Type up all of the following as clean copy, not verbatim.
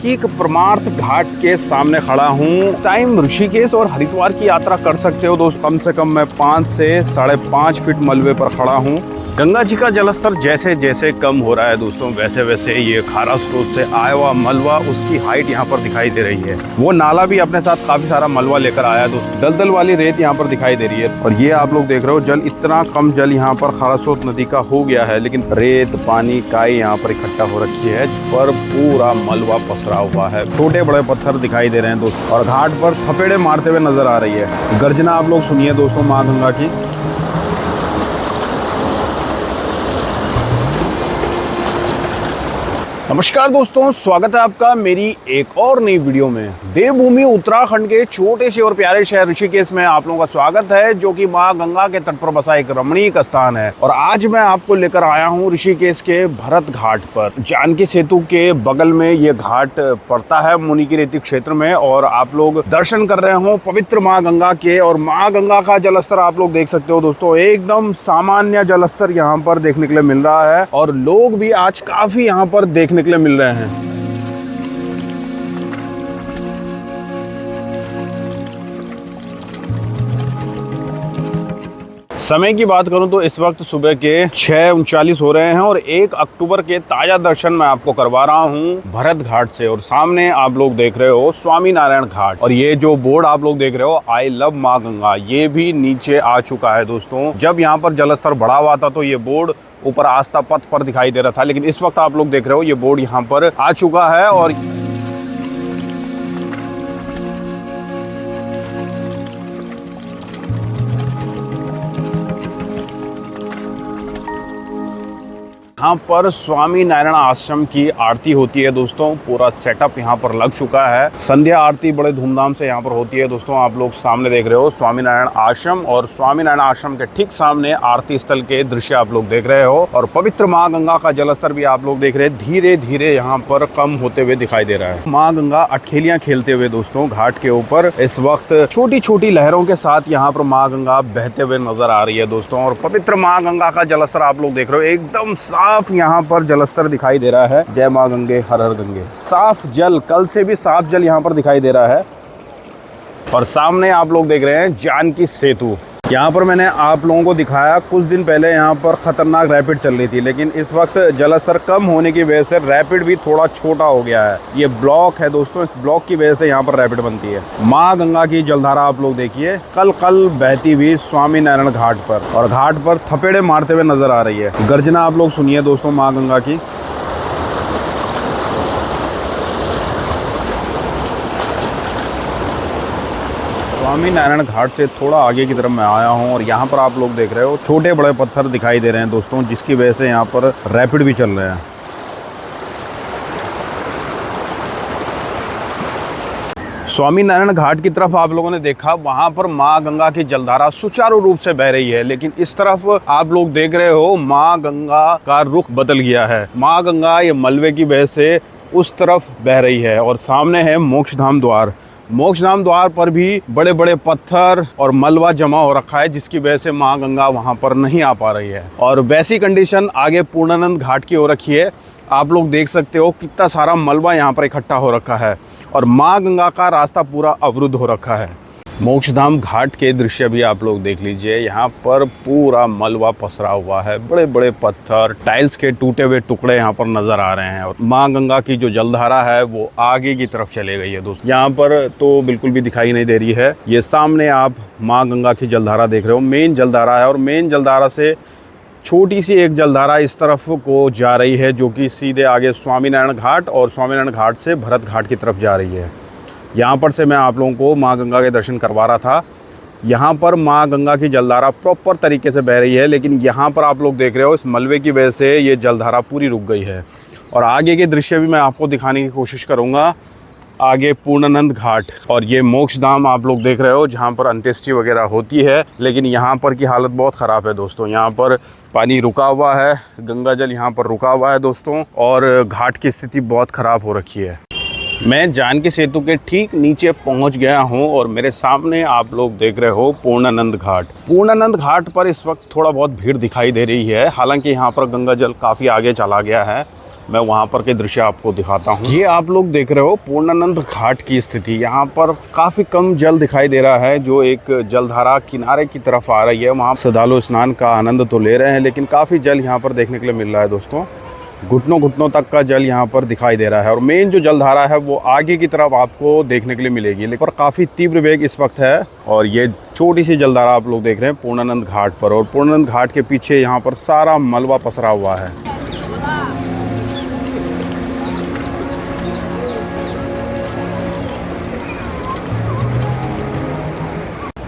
ठीक परमार्थ घाट के सामने खड़ा हूँ। टाइम ऋषिकेश और हरिद्वार की यात्रा कर सकते हो दोस्त। कम से कम मैं 5 से 5.5 फीट मलबे पर खड़ा हूँ। गंगा जी का जलस्तर जैसे जैसे कम हो रहा है दोस्तों, वैसे वैसे ये खारा स्रोत से आया हुआ मलबा, उसकी हाइट यहाँ पर दिखाई दे रही है। वो नाला भी अपने साथ काफी सारा मलबा लेकर आया है दोस्तों। दलदल वाली रेत यहाँ पर दिखाई दे रही है। और ये आप लोग देख रहे हो, जल इतना कम जल यहाँ पर खारा स्रोत नदी का हो गया है, लेकिन रेत पानी काई यहाँ पर इकट्ठा हो रखी है, पर पूरा मलबा पसरा हुआ है। छोटे बड़े पत्थर दिखाई दे रहे हैं दोस्तों, और घाट पर थपेड़े मारते हुए नजर आ रही है। गर्जना आप लोग सुनिए दोस्तों माँ गंगा की। नमस्कार दोस्तों, स्वागत है आपका मेरी एक और नई वीडियो में। देवभूमि उत्तराखंड के छोटे से और प्यारे शहर ऋषिकेश में आप लोगों का स्वागत है, जो कि मां गंगा के तट पर बसा एक रमणीक स्थान है। और आज मैं आपको लेकर आया हूं ऋषिकेश के भरत घाट पर। जानकी सेतु के बगल में ये घाट पड़ता है, मुनि की रेती क्षेत्र में। और आप लोग दर्शन कर रहे हो पवित्र माँ गंगा के। और माँ गंगा का जलस्तर आप लोग देख सकते हो दोस्तों, एकदम सामान्य जलस्तर यहाँ पर देखने के लिए मिल रहा है। और लोग भी आज काफी यहाँ पर देखने के लिए मिल रहे हैं। समय की बात करूं तो इस वक्त सुबह के 6:39 हो रहे हैं और 1 अक्टूबर के ताजा दर्शन मैं आपको करवा रहा हूं भरत घाट से। और सामने आप लोग देख रहे हो स्वामी नारायण घाट, और ये जो बोर्ड आप लोग देख रहे हो आई लव माँ गंगा, ये भी नीचे आ चुका है दोस्तों। जब यहाँ पर जलस्तर बढ़ा हुआ था तो ये बोर्ड ऊपर आस्था पथ पर दिखाई दे रहा था, लेकिन इस वक्त आप लोग देख रहे हो ये बोर्ड यहाँ पर आ चुका है। और यहाँ पर स्वामी नारायण आश्रम की आरती होती है दोस्तों। पूरा सेटअप यहाँ पर लग चुका है। संध्या आरती बड़े धूमधाम से यहाँ पर होती है दोस्तों। आप लोग सामने देख रहे हो स्वामी नारायण आश्रम, और स्वामी नारायण आश्रम के ठीक सामने आरती स्थल के दृश्य आप लोग देख रहे हो। और पवित्र माँ गंगा का जलस्तर भी आप लोग देख रहे हैं, धीरे धीरे यहाँ पर कम होते हुए दिखाई दे रहा है। माँ गंगा अटखेलियां खेलते हुए दोस्तों घाट के ऊपर इस वक्त छोटी छोटी लहरों के साथ यहाँ पर माँ गंगा बहते हुए नजर आ रही है दोस्तों। और पवित्र माँ गंगा का जलस्तर आप लोग देख रहे हो, एकदम साफ यहाँ पर जलस्तर दिखाई दे रहा है। जय माँ गंगे हर हर गंगे। साफ जल, कल से भी साफ जल यहाँ पर दिखाई दे रहा है। और सामने आप लोग देख रहे हैं जानकी सेतु। यहाँ पर मैंने आप लोगों को दिखाया कुछ दिन पहले यहाँ पर खतरनाक रैपिड चल रही थी, लेकिन इस वक्त जलस्तर कम होने की वजह से रैपिड भी थोड़ा छोटा हो गया है। ये ब्लॉक है दोस्तों, इस ब्लॉक की वजह से यहाँ पर रैपिड बनती है। माँ गंगा की जलधारा आप लोग देखिए, कल बहती हुई स्वामी नारायण घाट पर, और घाट पर थपेड़े मारते हुए नजर आ रही है। गर्जना आप लोग सुनिए दोस्तों माँ गंगा की। स्वामी नारायण घाट से थोड़ा आगे की तरफ मैं आया हूं, और यहाँ पर आप लोग देख रहे हो छोटे बड़े पत्थर दिखाई दे रहे हैं दोस्तों, जिसकी वजह से यहाँ पर रैपिड भी चल रहे हैं। स्वामी नारायण घाट की तरफ आप लोगों ने देखा, वहां पर माँ गंगा की जलधारा सुचारू रूप से बह रही है, लेकिन इस तरफ आप लोग देख रहे हो माँ गंगा का रुख बदल गया है। माँ गंगा ये मलबे की वजह से उस तरफ बह रही है। और सामने है मोक्षधाम द्वार। मोक्षधाम द्वार पर भी बड़े बड़े पत्थर और मलबा जमा हो रखा है, जिसकी वजह से माँ गंगा वहां पर नहीं आ पा रही है। और वैसी कंडीशन आगे पूर्णानंद घाट की हो रखी है। आप लोग देख सकते हो कितना सारा मलबा यहाँ पर इकट्ठा हो रखा है, और माँ गंगा का रास्ता पूरा अवरुद्ध हो रखा है। मोक्षधाम घाट के दृश्य भी आप लोग देख लीजिए। यहाँ पर पूरा मलबा पसरा हुआ है, बड़े बड़े पत्थर, टाइल्स के टूटे हुए टुकड़े यहाँ पर नजर आ रहे हैं। और माँ गंगा की जो जलधारा है वो आगे की तरफ चले गई है दोस्तों। यहाँ पर तो बिल्कुल भी दिखाई नहीं दे रही है। ये सामने आप माँ गंगा की जलधारा देख रहे हो, मेन जलधारा है। और मेन जलधारा से छोटी सी एक जलधारा इस तरफ को जा रही है, जो कि सीधे आगे स्वामी नारायण घाट, और स्वामी नारायण घाट से भरत घाट की तरफ जा रही है। यहाँ पर से मैं आप लोगों को माँ गंगा के दर्शन करवा रहा था। यहाँ पर माँ गंगा की जलधारा प्रॉपर तरीके से बह रही है, लेकिन यहाँ पर आप लोग देख रहे हो इस मलबे की वजह से ये जलधारा पूरी रुक गई है। और आगे के दृश्य भी मैं आपको दिखाने की कोशिश करूँगा। आगे पूर्णानंद घाट और ये मोक्षधाम आप लोग देख रहे हो, जहाँ पर अंत्येष्टि वगैरह होती है, लेकिन यहाँ पर की हालत बहुत ख़राब है दोस्तों। यहाँ पर पानी रुका हुआ है, गंगा जल यहाँ पर रुका हुआ है दोस्तों, और घाट की स्थिति बहुत ख़राब हो रखी है। मैं जानकी सेतु के ठीक नीचे पहुंच गया हूं, और मेरे सामने आप लोग देख रहे हो पूर्णानंद घाट। पूर्णानंद घाट पर इस वक्त थोड़ा बहुत भीड़ दिखाई दे रही है, हालांकि यहाँ पर गंगा जल काफ़ी आगे चला गया है। मैं वहाँ पर के दृश्य आपको दिखाता हूँ। ये आप लोग देख रहे हो पूर्णानंद घाट की स्थिति। यहाँ पर काफ़ी कम जल दिखाई दे रहा है, जो एक जलधारा किनारे की तरफ आ रही है। वहाँ श्रद्धालु स्नान का आनंद तो ले रहे हैं, लेकिन काफ़ी जल यहाँ पर देखने के लिए मिल रहा है दोस्तों। घुटनों घुटनों तक का जल यहाँ पर दिखाई दे रहा है और मेन जो जलधारा है वो आगे की तरफ आपको देखने के लिए मिलेगी, लेकिन काफ़ी तीव्र वेग इस वक्त है। और ये छोटी सी जलधारा आप लोग देख रहे हैं पूर्णानंद घाट पर, और पूर्णानंद घाट के पीछे यहाँ पर सारा मलबा पसरा हुआ है।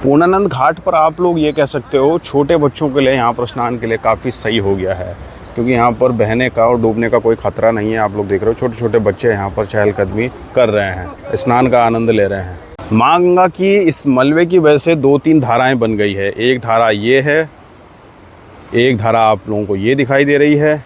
पूर्णानंद घाट पर आप लोग ये कह सकते हो छोटे बच्चों के लिए यहाँ पर स्नान के लिए काफ़ी सही हो गया है, क्योंकि यहाँ पर बहने का और डूबने का कोई खतरा नहीं है। आप लोग देख रहे हो छोटे छोटे बच्चे यहाँ पर चहलकदमी कर रहे हैं, स्नान का आनंद ले रहे हैं। माँ गंगा की इस मलबे की वजह से 2-3 धाराएं बन गई है। एक धारा ये है, एक धारा आप लोगों को ये दिखाई दे रही है,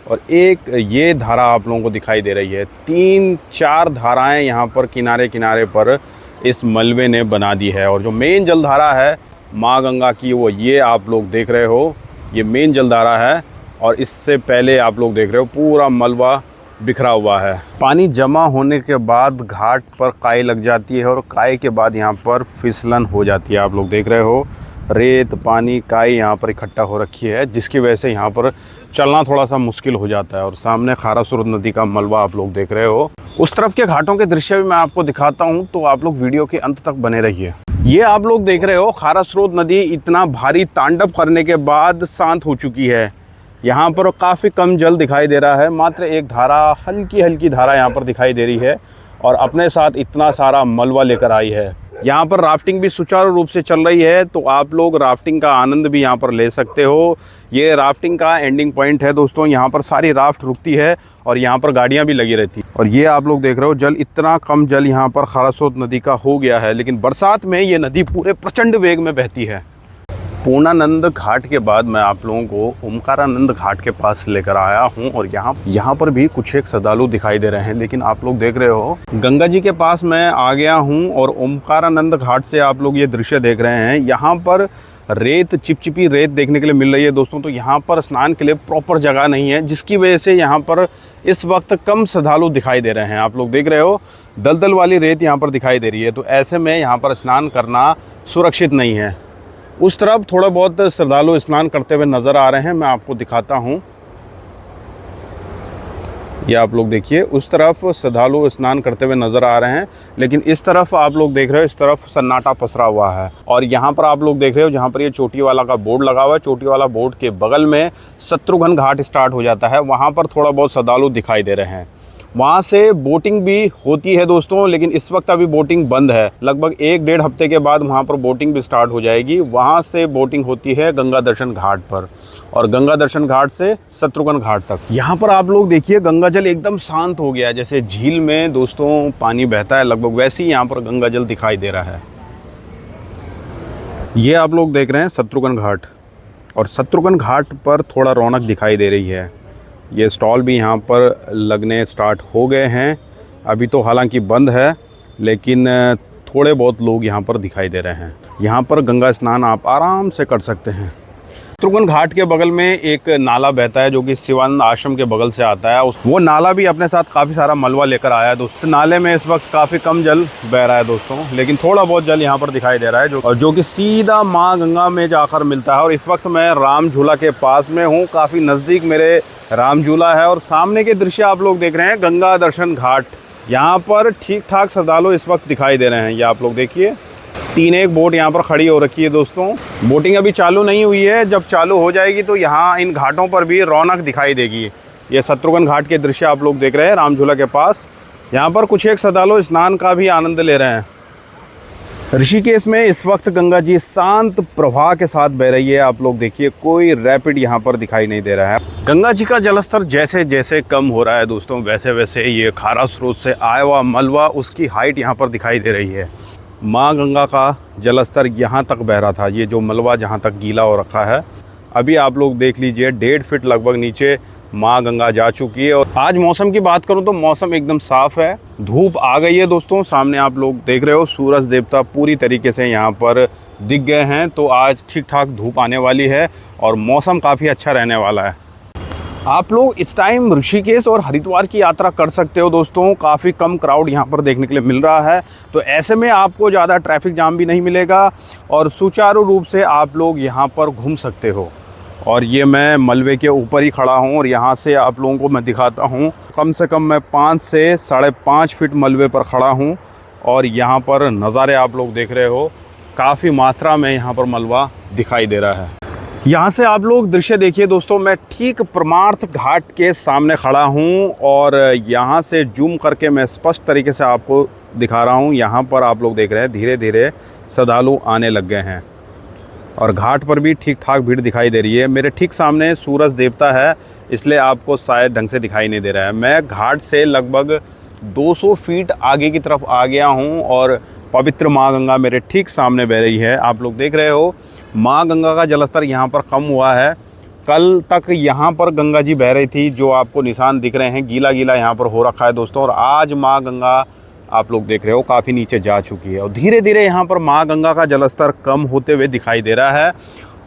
और एक ये धारा आप लोगों को दिखाई दे रही है। 3-4 धाराएँ यहाँ पर किनारे किनारे पर इस मलबे ने बना दी है। और जो मेन जलधारा है माँ गंगा की, वो ये आप लोग देख रहे हो, ये मेन जलधारा है। और इससे पहले आप लोग देख रहे हो पूरा मलबा बिखरा हुआ है। पानी जमा होने के बाद घाट पर काई लग जाती है, और काई के बाद यहाँ पर फिसलन हो जाती है। आप लोग देख रहे हो रेत, पानी, काई यहाँ पर इकट्ठा हो रखी है, जिसकी वजह से यहाँ पर चलना थोड़ा सा मुश्किल हो जाता है। और सामने खारा स्रोत नदी का मलबा आप लोग देख रहे हो। उस तरफ के घाटों के दृश्य भी मैं आपको दिखाता हूँ, तो आप लोग वीडियो के अंत तक बने रहिए। ये आप लोग देख रहे हो खारा स्रोत नदी इतना भारी तांडव करने के बाद शांत हो चुकी है। यहाँ पर काफ़ी कम जल दिखाई दे रहा है, मात्र एक धारा, हल्की हल्की धारा यहाँ पर दिखाई दे रही है, और अपने साथ इतना सारा मलबा लेकर आई है। यहाँ पर राफ्टिंग भी सुचारू रूप से चल रही है, तो आप लोग राफ्टिंग का आनंद भी यहाँ पर ले सकते हो। ये राफ्टिंग का एंडिंग पॉइंट है दोस्तों। यहाँ पर सारी राफ्ट रुकती है और यहाँ पर गाड़ियाँ भी लगी रहती हैं। और ये आप लोग देख रहे हो जल, इतना कम जल यहाँ पर खारा स्रोत नदी का हो गया है, लेकिन बरसात में ये नदी पूरे प्रचंड वेग में बहती है। पूर्णानंद घाट के बाद मैं आप लोगों को ओमकारानंद घाट के पास लेकर आया हूं, और यहाँ पर भी कुछ एक श्रद्धालु दिखाई दे रहे हैं। लेकिन आप लोग देख रहे हो गंगा जी के पास मैं आ गया हूं, और ओमकारानंद घाट से आप लोग ये दृश्य देख रहे हैं। यहाँ पर रेत, चिपचिपी रेत देखने के लिए मिल रही है दोस्तों। तो यहाँ पर स्नान के लिए प्रॉपर जगह नहीं है, जिसकी वजह से यहाँ पर इस वक्त कम श्रद्धालु दिखाई दे रहे हैं। आप लोग देख रहे हो दलदल वाली रेत यहाँ पर दिखाई दे रही है, तो ऐसे में यहाँ पर स्नान करना सुरक्षित नहीं है। उस तरफ थोड़ा बहुत श्रद्धालु स्नान करते हुए नज़र आ रहे हैं, मैं आपको दिखाता हूं। ये आप लोग देखिए, उस तरफ श्रद्धालु स्नान करते हुए नज़र आ रहे हैं, लेकिन इस तरफ आप लोग देख रहे हो, इस तरफ सन्नाटा पसरा हुआ है। और यहाँ पर आप लोग देख रहे हो जहाँ पर ये चोटी वाला का बोर्ड लगा हुआ है, चोटी वाला बोर्ड के बगल में शत्रुघ्न घाट स्टार्ट हो जाता है। वहाँ पर थोड़ा बहुत श्रद्धालु दिखाई दे रहे हैं। वहाँ से बोटिंग भी होती है दोस्तों, लेकिन इस वक्त अभी बोटिंग बंद है। लगभग 1-1.5 हफ्ते के बाद वहाँ पर बोटिंग भी स्टार्ट हो जाएगी। वहाँ से बोटिंग होती है गंगा दर्शन घाट पर, और गंगा दर्शन घाट से शत्रुघ्न घाट तक। यहाँ पर आप लोग देखिए गंगा जल एकदम शांत हो गया, जैसे झील में दोस्तों पानी बहता है, लगभग वैसे ही यहाँ पर गंगा जल दिखाई दे रहा है। ये आप लोग देख रहे हैं शत्रुघ्न घाट, और शत्रुघ्न घाट पर थोड़ा रौनक दिखाई दे रही है। ये स्टॉल भी यहाँ पर लगने स्टार्ट हो गए हैं। अभी तो हालांकि बंद है, लेकिन थोड़े बहुत लोग यहाँ पर दिखाई दे रहे हैं। यहाँ पर गंगा स्नान आप आराम से कर सकते हैं। शत्रुघ्न घाट के बगल में एक नाला बहता है, जो कि शिवानंद आश्रम के बगल से आता है। वो नाला भी अपने साथ काफ़ी सारा मलबा लेकर आया है दोस्तों। इस नाले में इस वक्त काफ़ी कम जल बह रहा है दोस्तों, लेकिन थोड़ा बहुत जल यहाँ पर दिखाई दे रहा है, जो कि सीधा माँ गंगा में जाकर मिलता है। और इस वक्त मैं राम झूला के पास में हूँ, काफ़ी नज़दीक मेरे राम झूला है। और सामने के दृश्य आप लोग देख रहे हैं गंगा दर्शन घाट। यहाँ पर ठीक ठाक श्रद्धालु इस वक्त दिखाई दे रहे हैं। ये आप लोग देखिए 3-1 बोट यहाँ पर खड़ी हो रखी है दोस्तों। बोटिंग अभी चालू नहीं हुई है, जब चालू हो जाएगी तो यहाँ इन घाटों पर भी रौनक दिखाई देगी। ये शत्रुघ्न घाट के दृश्य आप लोग देख रहे हैं राम झूला के पास। यहाँ पर कुछ एक श्रद्धालु स्नान का भी आनंद ले रहे हैं। ऋषिकेश में इस वक्त गंगा जी शांत प्रवाह के साथ बह रही है। आप लोग देखिए कोई रैपिड यहाँ पर दिखाई नहीं दे रहा है। गंगा जी का जलस्तर जैसे जैसे कम हो रहा है दोस्तों, वैसे वैसे ये खारा स्रोत से आया हुआ मलबा, उसकी हाइट यहाँ पर दिखाई दे रही है। माँ गंगा का जलस्तर यहाँ तक बह रहा था, ये जो मलबा जहाँ तक गीला हो रखा है, अभी आप लोग देख लीजिए 1.5 फीट लगभग नीचे माँ गंगा जा चुकी है। और आज मौसम की बात करूँ तो मौसम एकदम साफ़ है, धूप आ गई है दोस्तों। सामने आप लोग देख रहे हो सूरज देवता पूरी तरीके से यहाँ पर दिख गए हैं, तो आज ठीक ठाक धूप आने वाली है और मौसम काफ़ी अच्छा रहने वाला है। आप लोग इस टाइम ऋषिकेश और हरिद्वार की यात्रा कर सकते हो दोस्तों। काफ़ी कम क्राउड यहाँ पर देखने के लिए मिल रहा है, तो ऐसे में आपको ज़्यादा ट्रैफिक जाम भी नहीं मिलेगा और सुचारू रूप से आप लोग यहाँ पर घूम सकते हो। और ये मैं मलबे के ऊपर ही खड़ा हूँ और यहाँ से आप लोगों को मैं दिखाता हूँ। कम से कम मैं 5 से 5.5 फीट मलबे पर खड़ा हूँ और यहाँ पर नज़ारे आप लोग देख रहे हो। काफ़ी मात्रा में यहाँ पर मलबा दिखाई दे रहा है। यहाँ से आप लोग दृश्य देखिए दोस्तों, मैं ठीक परमार्थ घाट के सामने खड़ा हूँ और यहाँ से जूम करके मैं स्पष्ट तरीके से आपको दिखा रहा हूँ। यहाँ पर आप लोग देख रहे हैं धीरे धीरे श्रद्धालु आने लग गए हैं और घाट पर भी ठीक ठाक भीड़ दिखाई दे रही है। मेरे ठीक सामने सूरज देवता है, इसलिए आपको शायद ढंग से दिखाई नहीं दे रहा है। मैं घाट से लगभग 200 फीट आगे की तरफ आ गया हूँ और पवित्र माँ गंगा मेरे ठीक सामने बह रही है। आप लोग देख रहे हो माँ गंगा का जलस्तर यहाँ पर कम हुआ है। कल तक यहाँ पर गंगा जी बह रही थी, जो आपको निशान दिख रहे हैं, गीला गीला यहाँ पर हो रखा है दोस्तों। और आज माँ गंगा आप लोग देख रहे हो काफ़ी नीचे जा चुकी है और धीरे धीरे यहाँ पर माँ गंगा का जलस्तर कम होते हुए दिखाई दे रहा है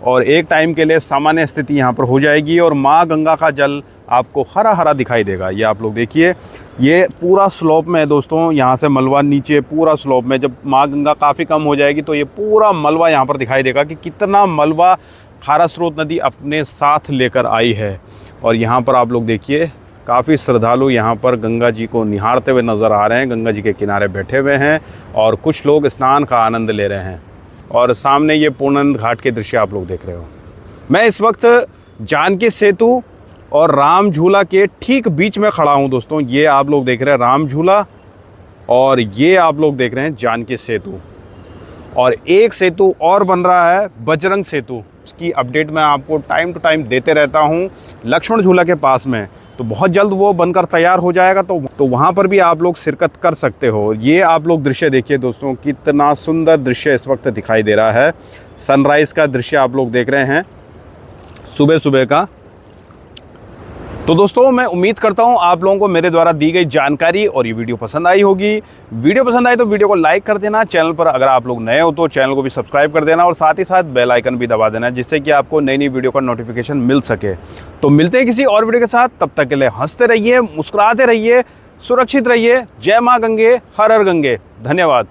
और एक टाइम के लिए सामान्य स्थिति यहाँ पर हो जाएगी और माँ गंगा का जल आपको हरा हरा दिखाई देगा। ये आप लोग देखिए, ये पूरा स्लोप में है दोस्तों। यहाँ से मलबा नीचे पूरा स्लोप में, जब माँ गंगा काफ़ी कम हो जाएगी तो ये पूरा मलबा यहाँ पर दिखाई देगा कि कितना मलबा खारा स्रोत नदी अपने साथ लेकर आई है। और यहाँ पर आप लोग देखिए काफ़ी श्रद्धालु यहाँ पर गंगा जी को निहारते हुए नज़र आ रहे हैं। गंगा जी के किनारे बैठे हुए हैं और कुछ लोग स्नान का आनंद ले रहे हैं। और सामने ये पूर्णानंद घाट के दृश्य आप लोग देख रहे हो। मैं इस वक्त जानकी सेतु और राम झूला के ठीक बीच में खड़ा हूँ दोस्तों। ये आप लोग देख रहे हैं राम झूला और ये आप लोग देख रहे हैं जानकी सेतु। और एक सेतु और बन रहा है, बजरंग सेतु। उसकी अपडेट मैं आपको टाइम टू टाइम देते रहता हूँ। लक्ष्मण झूला के पास में, तो बहुत जल्द वो बनकर तैयार हो जाएगा, तो वहाँ पर भी आप लोग शिरकत कर सकते हो। ये आप लोग दृश्य देखिए दोस्तों, कितना सुंदर दृश्य इस वक्त दिखाई दे रहा है। सनराइज़ का दृश्य आप लोग देख रहे हैं सुबह सुबह का। तो दोस्तों मैं उम्मीद करता हूँ आप लोगों को मेरे द्वारा दी गई जानकारी और ये वीडियो पसंद आई होगी। वीडियो पसंद आई तो वीडियो को लाइक कर देना। चैनल पर अगर आप लोग नए हो तो चैनल को भी सब्सक्राइब कर देना और साथ ही साथ बेल आइकन भी दबा देना, जिससे कि आपको नई नई वीडियो का नोटिफिकेशन मिल सके। तो मिलते हैं किसी और वीडियो के साथ, तब तक के लिए हंसते रहिए, मुस्कुराते रहिए, सुरक्षित रहिए। जय माँ गंगे, हर हर गंगे। धन्यवाद।